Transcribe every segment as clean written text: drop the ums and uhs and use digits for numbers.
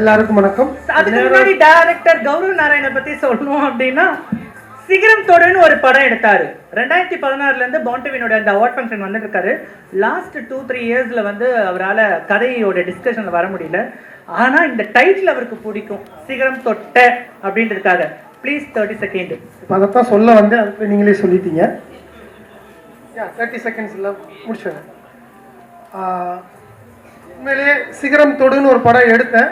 எல்லாருக்கும் வணக்கம். அதுக்கு முன்னாடி டைரக்டர் கௌரவ் நாராயண பத்தி சொல்லணும் அப்படின்னா, சிகரம் தொடர்னு ஒரு படம் எடுத்தாரு. 2016 இருந்து பாண்டிவினோட அந்த அவார்ட் ஃபங்க்ஷன் வந்துட்டு இருக்காரு. லாஸ்ட் 2-3 இயர்ஸ்ல வந்து அவரால் கதையோட டிஸ்கஷன்ல வர முடியல. ஆனா இந்த டைட்டில் அவருக்கு பிடிக்கும், சிகரம் தொட்ட அப்படின்றதுக்காக. Please 30 second. இப்போ அதைத்தான் சொல்ல வந்து அதுக்கு நீங்களே சொல்லிட்டீங்க. 30 செகண்ட்ஸில் முடிச்சுங்க. உண்மையிலேயே சிகரம் தொடுன்னு ஒரு படம் எடுத்தேன்.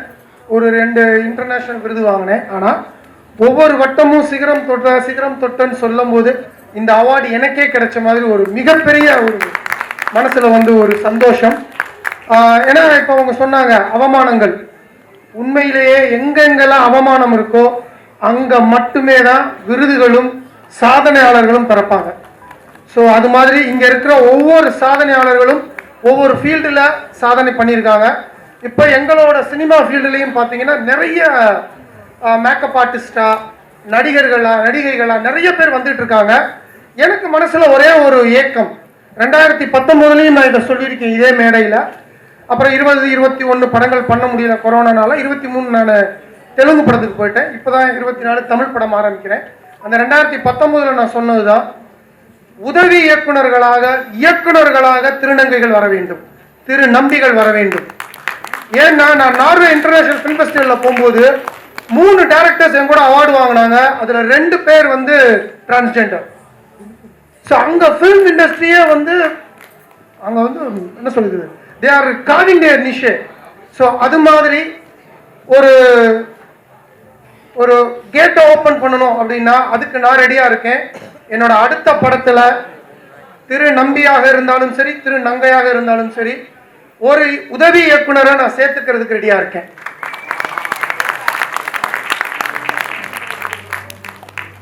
ஒரு 2 இன்டர்நேஷ்னல் விருது வாங்கினேன். ஆனால் ஒவ்வொரு வட்டமும் சிகரம் தொட்டன்னு சொல்லும் போது இந்த அவார்டு எனக்கே கிடைச்ச மாதிரி ஒரு மிகப்பெரிய ஒரு மனசில் வந்து ஒரு சந்தோஷம். ஏன்னா இப்போ அவங்க சொன்னாங்க அவமானங்கள். உண்மையிலேயே எங்கெங்கெல்லாம் அவமானம் இருக்கோ அங்கே மட்டுமே தான் விருதுகளும் சாதனையாளர்களும் பிறப்பாங்க. ஸோ அது மாதிரி இங்கே இருக்கிற ஒவ்வொரு சாதனையாளர்களும் ஒவ்வொரு ஃபீல்டில் சாதனை பண்ணியிருக்காங்க. இப்போ எங்களோட சினிமா ஃபீல்டுலேயும் பார்த்தீங்கன்னா நிறைய மேக்கப் ஆர்டிஸ்டா, நடிகைகளா நிறைய பேர் வந்துட்டு இருக்காங்க. எனக்கு மனசில் ஒரே ஒரு ஏக்கம், 2019 நான் இதை சொல்லியிருக்கேன் இதே மேடையில். அப்புறம் 20-21 படங்கள் பண்ண முடியல கொரோனானால. 23 நான் தெலுங்கு படத்துக்கு போயிட்டேன். இப்போ தான் 24 தமிழ் படம் ஆரம்பிக்கிறேன். அந்த 2019 நான் சொன்னது தான், உதவி இயக்குனர்களாக திருநங்கைகள் வர வேண்டும், திருநம்பிகள் வர வேண்டும். ஏன்னா நான் நார்வே இன்டர்நேஷனல் ஃபிலிம் ஃபெஸ்டிவலில் போகும்போது 3 டைரக்டர்ஸ் என் கூட அவார்டு வாங்கினாங்க. அதில் 2 பேர் வந்து டிரான்ஸ்ஜெண்டர். ஸோ அங்கே ஃபிலிம் இண்டஸ்ட்ரியே வந்து அங்கே வந்து என்ன சொல்லுது, they are carving their niche. So அது மாதிரி ஒரு ஒரு கேட்டை ஓப்பன் பண்ணணும் அப்படின்னா அதுக்கு நான் ரெடியாக இருக்கேன். என்னோட அடுத்த படத்தில் திரு நம்பியாக இருந்தாலும் சரி, திரு நங்கையாக இருந்தாலும் சரி, ஒரு உதவி இயக்குனரை நான் சேர்த்துக்கிறதுக்கு ரெடியாக இருக்கேன்.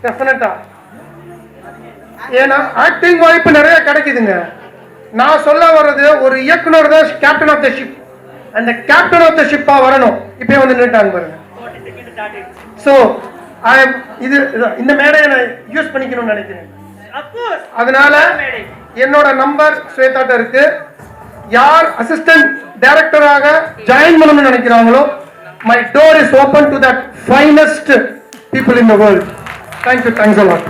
டெஃபினட்டா. ஏன்னா ஆக்டிங் வாய்ப்பு நிறைய கிடைக்குதுங்க. நான் சொல்ல வர்றது, ஒரு இயக்குனர் தான் கேப்டன் ஆஃப் த ஷிப். அந்த கேப்டன் ஆஃப் த ஷிப்பா வரணும். இப்போ வந்து நின்னுட்டாங்க பாருங்க. ஸோ இது இந்த மேடையை நான் யூஸ் பண்ணிக்கணும்னு நினைக்கிறேன். அதனால என்னோட நம்பர் ஸ்வேதாட்ட இருக்கு. யார் அசிஸ்டன்ட் டைரக்டராக ஜாயின் பண்ணணும்னு நினைக்கிறாங்களோ, my door is open to that finest people in the world. Thank you. Thanks a lot.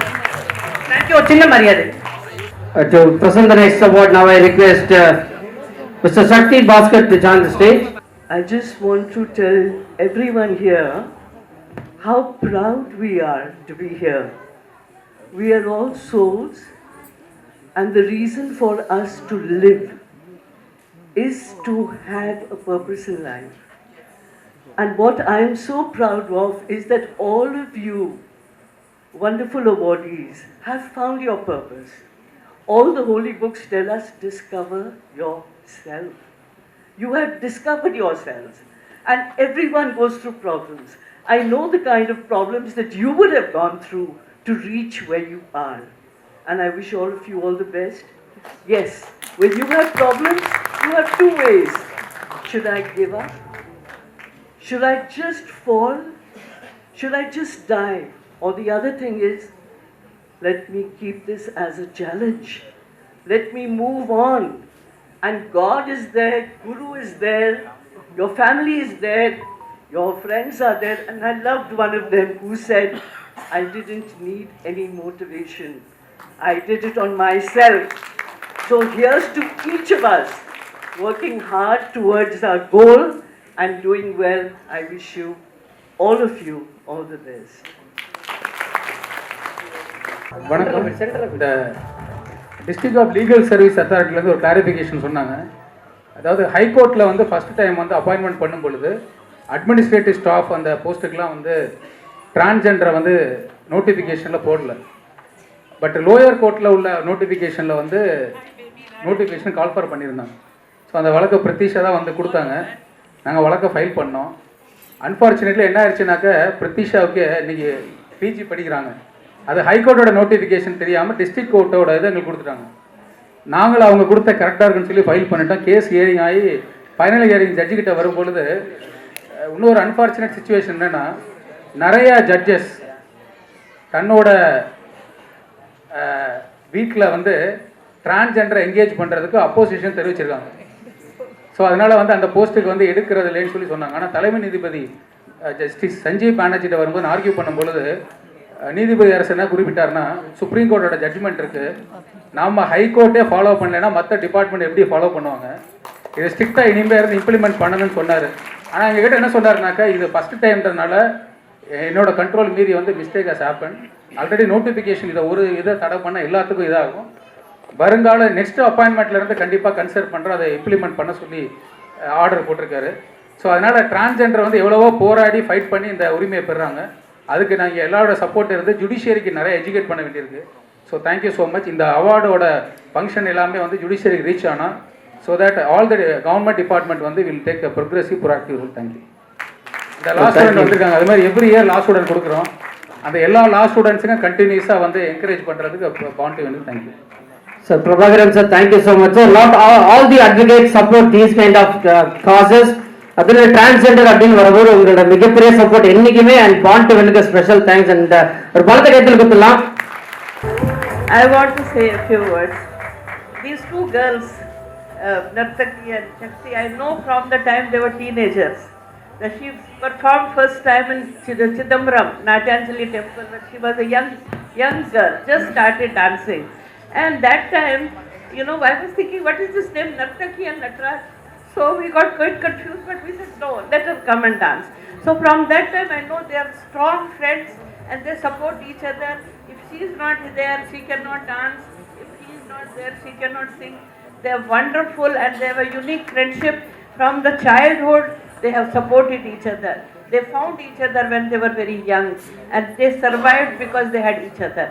Thank you. Chinna Mariyade. To present the next award, now I request Mr. Shakti Bhaskar to join the stage. I just want to tell everyone here how proud we are to be here. We are all souls, and the reason for us to live is to have a purpose in life. And what I am so proud of is that all of you wonderful awardees have found your purpose. All the holy books tell us, discover yourself. You have discovered yourselves, and everyone goes through problems. I know the kind of problems that you would have gone through to reach where you are, and I wish all of you all the best. Yes, when you have problems, you have 2 ways. Should I give up? Should I just fall? Should I just die? Or the other thing is, let me keep this as a challenge. Let me move on. And God is there, Guru is there, your family is there, your friends are there. And I loved one of them who said, I didn't need any motivation. I did it on myself. So here's to each of us working hard towards our goal and doing well. I wish you, all of you, all the best. வணக்கம். இந்த district of legal service அத்தாரிட்டிலேருந்து ஒரு clarification சொன்னாங்க. அதாவது ஹைகோர்ட்டில் வந்து first time வந்து appointment பண்ணும் பொழுது அட்மினிஸ்ட்ரேட்டிவ் ஸ்டாஃப் அந்த போஸ்ட்டுக்கெலாம் வந்து டிரான்ஸ்ஜெண்டரை வந்து நோட்டிஃபிகேஷனில் போடல. பட் லோயர் கோர்ட்டில் உள்ள நோட்டிஃபிகேஷனில் வந்து நோட்டிஃபிகேஷன் கால்ஃபர் பண்ணியிருந்தாங்க. ஸோ அந்த வழக்கை பிரதீஷா தான் வந்து கொடுத்தாங்க. நாங்கள் வழக்கை ஃபைல் பண்ணோம். அன்ஃபார்ச்சுனேட்லி என்ன ஆயிடுச்சுனாக்க, பிரதீஷாவுக்கு இன்றைக்கி பிஜி படிக்கிறாங்க. அது ஹைகோர்ட்டோட நோட்டிஃபிகேஷன் தெரியாமல் டிஸ்ட்ரிக்ட் கோர்ட்டோட இதை எங்களுக்கு கொடுத்துட்டாங்க. நாங்களும் அவங்க கொடுத்த கரெக்டாக இருக்குன்னு சொல்லி ஃபைல் பண்ணிட்டோம். கேஸ் ஹியரிங் ஆகி ஃபைனல் ஹியரிங் ஜட்ஜுக்கிட்ட வரும்பொழுது இன்னொரு அன்ஃபார்ச்சுனேட் சுச்சுவேஷன் என்னென்னா, நிறையா ஜட்ஜஸ் தன்னோட வீட்டில் வந்து டிரான்ஸ்ஜெண்டரை என்கேஜ் பண்ணுறதுக்கு அப்போசிஷன் தெரிவிச்சிருக்காங்க. ஸோ அதனால் வந்து அந்த போஸ்ட்டுக்கு வந்து எடுக்கிறது இல்லைன்னு சொல்லி சொன்னாங்க. ஆனால் தலைமை நீதிபதி ஜஸ்டிஸ் சஞ்சீவ் பானர்ஜிட்ட வரும்போது ஆர்கியூ பண்ணும் பொழுது நீதிபதி அரசு என்ன குறிப்பிட்டாருன்னா, சுப்ரீம் கோர்ட்டோட ஜட்ஜ்மெண்ட் இருக்குது, நாம் ஹைகோர்ட்டே ஃபாலோ பண்ணலைன்னா மற்ற டிபார்ட்மெண்ட் எப்படி ஃபாலோ பண்ணுவாங்க, இதை ஸ்ட்ரிக்டாக இனிமேல் இருந்து இம்ப்ளிமெண்ட் பண்ணணும்னு சொன்னார். ஆனால் எங்ககிட்ட என்ன சொன்னார்னாக்கா, இது ஃபஸ்ட்டு டைம்ன்றதுனால என்னோட கண்ட்ரோல் மீறி வந்து mistake has happen. Already notification இதை தடை பண்ணால் எல்லாத்துக்கும் இதாகும். வருங்கால நெக்ஸ்ட் அப்பாயின்மெண்ட்லேருந்து கண்டிப்பாக கன்சிடர் பண்ணுறோம், அதை இம்ப்ளிமெண்ட் பண்ண சொல்லி ஆர்டர் போட்டிருக்காரு. ஸோ அதனால் டிரான்ஸ்ஜெண்டர் வந்து எவ்வளவோ போராடி ஃபைட் பண்ணி இந்த உரிமையை பெறுறாங்க. அதுக்கு நாங்கள் எல்லாரோட சப்போர்ட் இருந்து ஜுடிஷியரிக்கு நிறைய எஜுகேட் பண்ண வேண்டியிருக்கு. So thank you so much. இந்த அவார்டோட ஃபங்க்ஷன் எல்லாமே வந்து ஜுடிஷியரிக்கு ரீச் ஆனால் so that all the government department வந்து will take a progressive proactive role. Thank you. இந்த லா ஸ்டூடெண்ட் வந்திருக்காங்க, அது மாதிரி எவ்ரி இயர் லா ஸ்டூடெண்ட் கொடுக்குறோம். அந்த எல்லா லா ஸ்டூடெண்ட்ஸுக்கும் கண்டினியூஸாக வந்து என்கரேஜ் பண்ணுறதுக்கு பாண்டி வந்து thank you. Sir Prabhakaran sir, thank you so much sir. All the advocates support these kind of causes. அதில் டிரான்ஸ்ஜெண்டர் அப்படின்னு வரும்போது உங்களோட மிகப்பெரிய சப்போர்ட் என்றைக்குமே அண்ட் பாண்டிவனுக்கு ஸ்பெஷல் தேங்க்ஸ். அண்ட் ஒரு பலத்தை கைத்தில் கொடுத்துடலாம். I want to say a few words. These two girls, Nartaki and Shakti, I know from the time they were teenagers. That she performed first time in Chidambaram, Natyanjali temple, when she was a young girl, just started dancing. And that time, you know, I was thinking, what is this name, Nartaki and Natraj? So we got quite confused, but we said, no, let her come and dance. So from that time, I know they are strong friends and they support each other. If she is not there, she cannot dance. If he is not there, she cannot sing. They are wonderful and they have a unique friendship. From the childhood, they have supported each other. They found each other when they were very young and they survived because they had each other.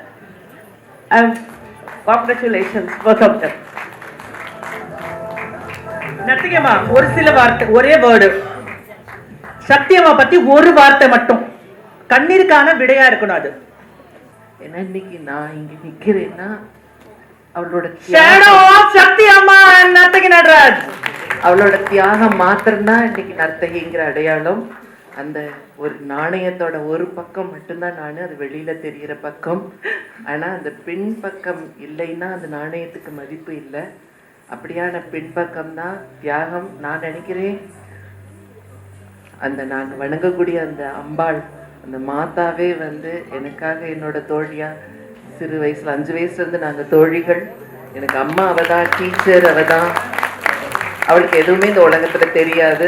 Congratulations, both of them. நர்த்திகம்மா ஒரு சில வார்த்தை, ஒரே word, Sakthiamma பத்தி ஒரு வார்த்தை மட்டும், கண்ணீருக்கான விடையா இருக்கணும் அது. ஏன்னா இன்னைக்கு நான் இங்க நிக்கிறேன்னா அவளோட சக்தி அம்மா நர்த்தகி நடராஜ், அவளோட தியாகம் மாத்திரம்தான் இன்னைக்கு நர்த்தகிங்கிற அடையாளம். அந்த ஒரு நாணயத்தோட ஒரு பக்கம் மட்டும்தான் நான், அது வெளியில தெரிகிற பக்கம். ஆனா அந்த பின் பக்கம் இல்லைன்னா அந்த நாணயத்துக்கு மதிப்பு இல்லை. அப்படியான பின்பக்கம் தான் தியாகம். நான் நினைக்கிறேன் அந்த நாங்கள் வணங்கக்கூடிய அந்த அம்பாள், அந்த மாதாவே வந்து எனக்காக என்னோட தோழியா, சிறு வயசுல 5 வயசுலேருந்து நாங்கள் தோழிகள். எனக்கு அம்மா அவ தான், டீச்சர் அவ தான். அவளுக்கு எதுவுமே இந்த உலகத்தில் தெரியாது,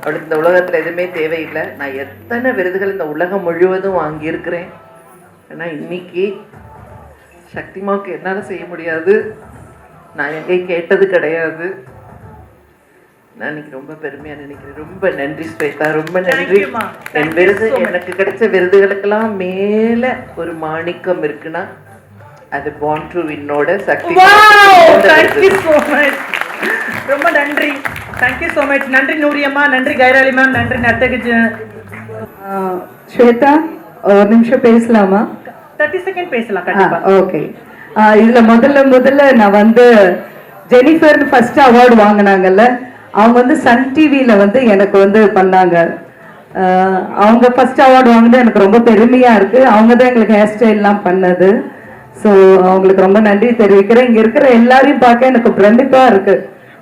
அவளுக்கு இந்த உலகத்தில் எதுவுமே தேவையில்லை. நான் எத்தனை விருதுகள் இந்த உலகம் முழுவதும் வாங்கியிருக்கிறேன். ஆனால் இன்னைக்கு சக்திமாவுக்கு என்னால் செய்ய முடியாது, நான் எங்கேயும் கேட்டது கிடையாது. நான் இன்னைக்கு ரொம்ப பெருமையா நினைக்கிறேன். ரொம்ப நன்றி ஸ்வேதா, ரொம்ப நன்றி. என் விருது, எனக்கு கிடைச்ச விருதுகளுக்கெல்லாம் மேல ஒரு மாணிக்கம் இருக்குன்னா அது பார்ன் டு வின்னோட சக்தி. ரொம்ப நன்றி, தேங்க்யூ சோ மச். நன்றி நூரியம்மா, நன்றி கைராலி மேம், நன்றி நர்த்தகி. ஸ்வேதா ஒரு நிமிஷம் பேசலாமா? 30 செகண்ட் பேசலாம் கண்டிப்பா. ஓகே. இதுல முதல்ல நான் வந்து ஜெனிஃபர் ஃபர்ஸ்ட் அவார்டு வாங்கினாங்கல்ல, அவங்க வந்து சன் டிவியில வந்து எனக்கு வந்து பண்ணாங்க. அவங்க ஃபர்ஸ்ட் அவார்டு வாங்கினது எனக்கு ரொம்ப பெருமையா இருக்கு. அவங்க தான் எங்களுக்கு ஹேர் ஸ்டைல்லாம் பண்ணது. ஸோ அவங்களுக்கு ரொம்ப நன்றி தெரிவிக்கிறேன். இங்க இருக்கிற எல்லாரையும் பார்க்க எனக்கு பிரமிப்பா இருக்கு.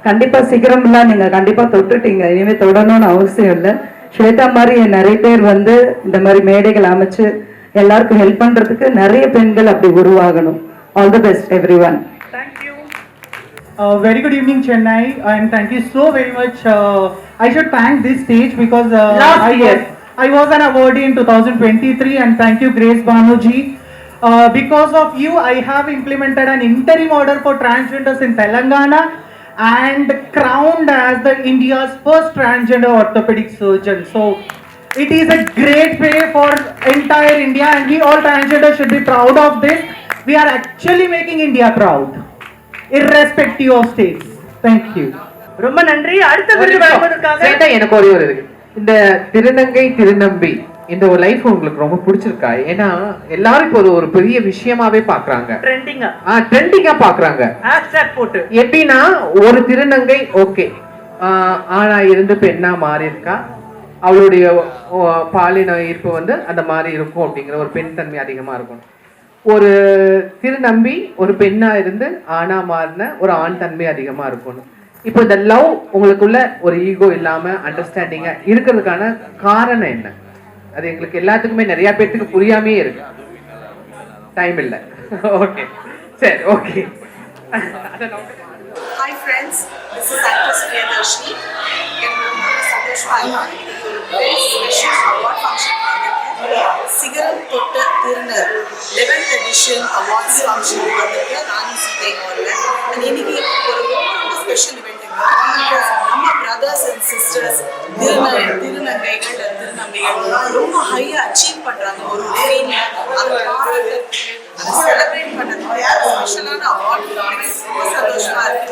கண்டிப்பா சிகரம்லாம் நீங்க கண்டிப்பா தொட்டுட்டீங்க, இனிமே தொடரணும்னு அவசியம் இல்லை. ஸ்வேதா மாதிரி நிறைய பேர் வந்து இந்த மாதிரி மேடைகள் அமைச்சு எல்லாருக்கும் ஹெல்ப் பண்றதுக்கு நிறைய பெண்கள் அப்படி உருவாகணும். All the best everyone. Thank you. Very good evening Chennai, and thank you so very much. I should thank this stage because I was an awardee in 2023, and thank you Grace Banuji. Because of you I have implemented an interim order for transgenders in Telangana and crowned as the India's first transgender orthopedic surgeon. So it is a great way for entire India, and we all transgenders should be proud of this. We are actually making India proud, irrespective of states. Thank you. ரொம்ப நன்றி. அடுத்த விருது வழங்குவதற்காக எனக்கு ஒரே ஒரு இருக்கு. இந்த திருநங்கை திருநம்பி இந்த ஒரு லைஃப் உங்களுக்கு ரொம்ப பிடிச்சிருக்கா? ஏன்னா எல்லாரும் இப்போ ஒரு பெரிய விஷயமாவே பாக்குறாங்க, ட்ரெண்டிங்கா பாக்குறாங்க. போட்டு எப்படின்னா ஒரு திருநங்கை ஓகே ஆனா இருந்து பெண்ணா மாறி இருக்கா, அவளுடைய பாலின ஈர்ப்பு வந்து அந்த மாதிரி இருக்கும் அப்படிங்கிற ஒரு பெண் தன்மை அதிகமா இருக்கும். ஒரு திருநம்பி ஒரு பெண்ணா இருந்து ஆணா மாறின ஒரு ஆண் தன்மை அதிகமா இருக்கணும். இப்போ இந்த லவ் உங்களுக்குள்ள ஒரு ஈகோ இல்லாம அண்டர்ஸ்டாண்டிங்கா இருக்கிறதுக்கான காரணம் என்ன? அது எங்களுக்கு எல்லாத்துக்குமே நிறைய பேர்த்துக்கு புரியாமே இருக்கு. டைம் இல்லை. ஓகே சரி okay. Hi friends, this is actress Priyadarshini. Very special award function. Sigaram Thotta Thirunar 11th edition awards function வந்திருக்கு ராணி சீதை ஹால்ல. and இன்னைக்கு ஒரு ஸ்பெஷல் இவெண்ட் நம்ம பிரதர்ஸ் அண்ட் சிஸ்டர்ஸ் திருநங்கைகள் திருநங்கைகள் ரொம்ப ஹையா அச்சீவ் பண்றாங்க ஒரு ஃபீல்ட்ல. அதை பாராட்டுறதுக்கு அதை செலிப்ரேட் பண்ணுறதுக்கு ஸ்பெஷலான அவார்ட் ரொம்ப சந்தோஷமா இருக்கு.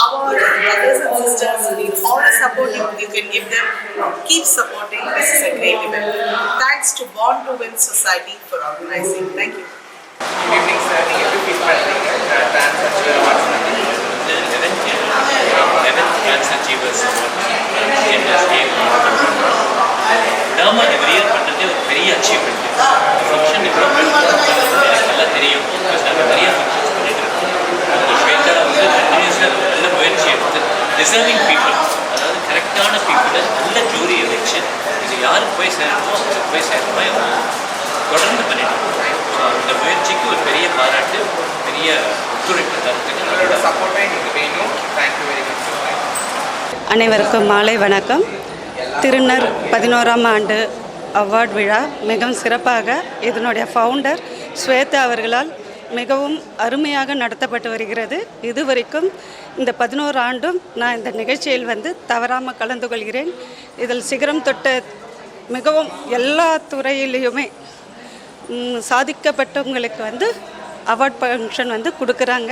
Our brothers and sisters need all the support you can give them. Keep supporting. This is a great event. Thanks to Born to Win Society for organizing. Thank you. Good evening, sir. You have to keep Trans Achiever Awards. The 11th Trans Achievers Dharma every year பண்ணுறது ஒரு பெரிய achievement. Function இவ்வளோ எனக்கு நல்லா தெரியும். Because நாங்கள் நிறைய functions பண்ணிட்டு இருக்கோம். ஸ்வேதா வந்து கண்டினியூஸாக நல்ல முயற்சி எடுத்து டிசர்விங் பீப்புள், அதாவது கரெக்டான பீப்புளை நல்ல ஜூரியை வச்சு இது யாருக்கு போய் சேரணுமோ அதுக்கு போய் சேரணுமோ தொடர்ந்து பண்ணிட்டு இருக்கோம். ஸோ அந்த முயற்சிக்கு ஒரு பெரிய பாராட்டு, பெரிய ஒத்துழைப்பு தரத்துக்கு நம்மளோட சப்போர்ட்டை எங்களுக்கு வேணும். Thank you very much. அனைவருக்கும் மாலை வணக்கம். திருநர் 11ஆம் ஆண்டு அவார்ட் விழா மிகவும் சிறப்பாக இதனுடைய ஃபவுண்டர் ஸ்வேதா அவர்களால் மிகவும் அருமையாக நடத்தப்பட்டு வருகிறது. இதுவரைக்கும் இந்த 11 ஆண்டும் நான் இந்த நிகழ்ச்சியில் தவறாமல் கலந்து கொள்கிறேன். இதில் சிகரம் தொட்ட மிகவும் எல்லா துறையிலையுமே சாதிக்கப்பட்டவங்களுக்கு அவார்ட் ஃபங்க்ஷன் கொடுக்குறாங்க.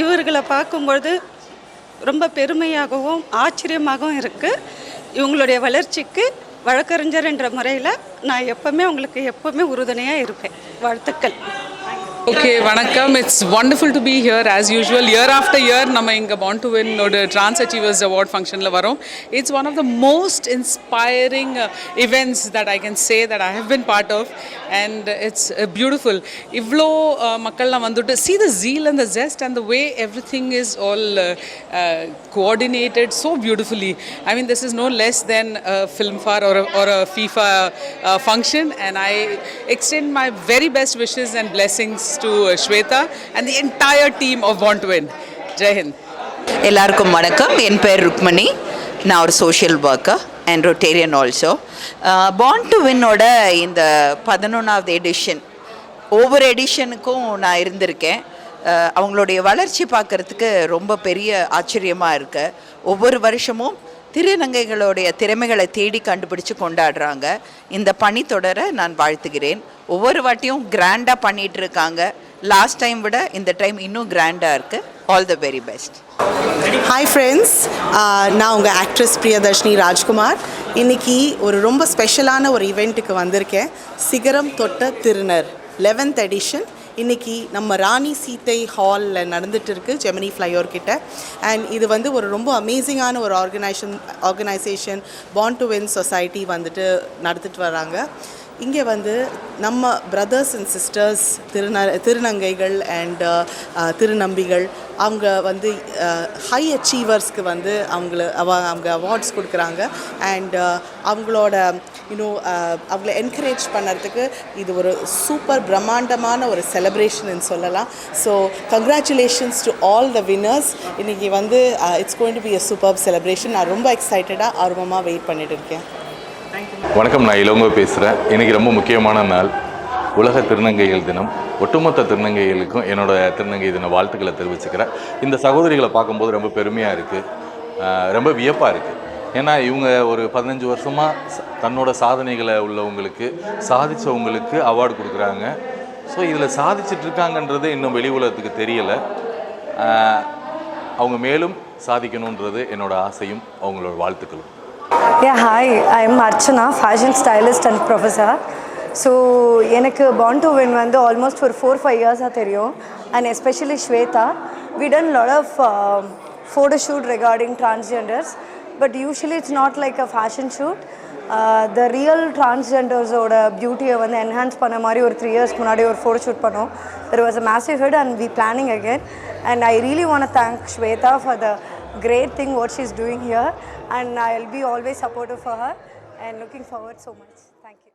இவர்களை பார்க்கும்பொழுது ரொம்ப பெருமையாகவும் ஆச்சரியமாகவும் இருக்குது. இவங்களுடைய வளர்ச்சிக்கு வழக்கறிஞர் என்ற முறையில் நான் எப்பவுமே உறுதுணையாக இருப்பேன். வாழ்த்துக்கள். Okay, vanakkam. It's wonderful to be here as usual. Year after year, நம்ம இங்க Born to Win ஓட Trans Achievers Award functionல வரோம். It's one of the most inspiring events that I can say that I have been part of, and it's beautiful. இவ்ளோ மக்கள்லாம் வந்துட்டு see the zeal and the zest and the way everything is all coordinated so beautifully. I mean, this is no less than a Filmfare or a FIFA function, and I extend my very best wishes and blessings to Shweta and the entire team of Born to Win. Jai Hind. எல்லாருக்கும் வணக்கம். என் பேர் ருக்மணி. நான் ஒரு social worker and Rotarian also. Born to Winஓட இந்த 11வது edition ஒவ்வொரு எடிஷனுக்கும் நான் இருந்திருக்கேன். அவங்களுடைய வளர்ச்சி பார்க்குறதுக்கு ரொம்ப பெரிய ஆச்சரியமாக இருக்கு. ஒவ்வொரு வருஷமும் திருநங்கைகளுடைய திறமைகளை தேடி கண்டுபிடிச்சு கொண்டாடுறாங்க. இந்த பணி தொடர நான் வாழ்த்துகிறேன். ஒவ்வொரு வாட்டியும் கிராண்டாக பண்ணிகிட்டு இருக்காங்க. லாஸ்ட் டைம் விட இந்த டைம் இன்னும் கிராண்டாக இருக்குது. All the very best. Hi friends, நான் உங்கள் ஆக்ட்ரஸ் பிரியதர்ஷினி ராஜ்குமார். இன்றைக்கி ஒரு ரொம்ப ஸ்பெஷலான ஒரு ஈவெண்ட்டுக்கு வந்திருக்கேன். சிகரம் தொட்ட திருநர் 11th எடிஷன் இன்றைக்கி நம்ம ராணி சீதை ஹாலில் நடந்துகிட்டு இருக்குது, ஜெமினி ஃப்ளைஓவர் கிட்ட. அண்ட் இது ஒரு ரொம்ப அமேசிங்கான ஒரு organisation Born to Win society நடத்திட்டு வராங்க. இங்கே நம்ம பிரதர்ஸ் அண்ட் சிஸ்டர்ஸ் திருநங்கைகள் அண்ட் திருநம்பிகள் அவங்க ஹை அச்சீவர்ஸ்க்கு அவங்க அவார்ட்ஸ் கொடுக்குறாங்க. அண்ட் அவங்களோட அவங்கள என்கரேஜ் பண்ணுறதுக்கு இது ஒரு சூப்பர் பிரம்மாண்டமான ஒரு செலிப்ரேஷன் சொல்லலாம். So congratulations to all the winners. இன்றைக்கி it's going to be a super celebration. நான் ரொம்ப எக்ஸைட்டடாக ஆர்வமாக வெயிட் பண்ணிட்டு இருக்கேன். வணக்கம், நான் இளங்கோ பேசுகிறேன். இன்றைக்கி ரொம்ப முக்கியமான நாள், உலக திருநங்கைகள் தினம். ஒட்டுமொத்த திருநங்கைகளுக்கும் என்னோட திருநங்கை தின வாழ்த்துக்களை தெரிவிச்சுக்கிறேன். இந்த சகோதரிகளை பார்க்கும்போது ரொம்ப பெருமையாக இருக்குது, ரொம்ப வியப்பாக இருக்குது. ஏன்னா இவங்க ஒரு 15 வருஷமாக தன்னோட சாதனைகளை உள்ளவங்களுக்கு சாதித்தவங்களுக்கு அவார்டு கொடுக்குறாங்க. ஸோ இதில் சாதிச்சிட்ருக்காங்கன்றது இன்னும் வெளி உலகத்துக்கு தெரியலை. அவங்க மேலும் சாதிக்கணுன்றது என்னோட ஆசையும் அவங்களோட வாழ்த்துக்களும். Yeah, hi, I am Archana, fashion stylist and professor. So, எனக்கு Born to Win almost for 4-5 years தெரியும். And especially Shweta, we done a lot of photo shoot regarding transgenders. But usually it's not like a fashion shoot. The real transgenders ஓட பியூட்டியை enhance பண்ண மாதிரி ஒரு 3 years முன்னாடி ஒரு photo shoot பண்ணோம். There was a massive hit and we planning again. And I really want to thank Shweta for the great thing what she's doing here, and I'll be always supportive for her and looking forward so much. Thank you.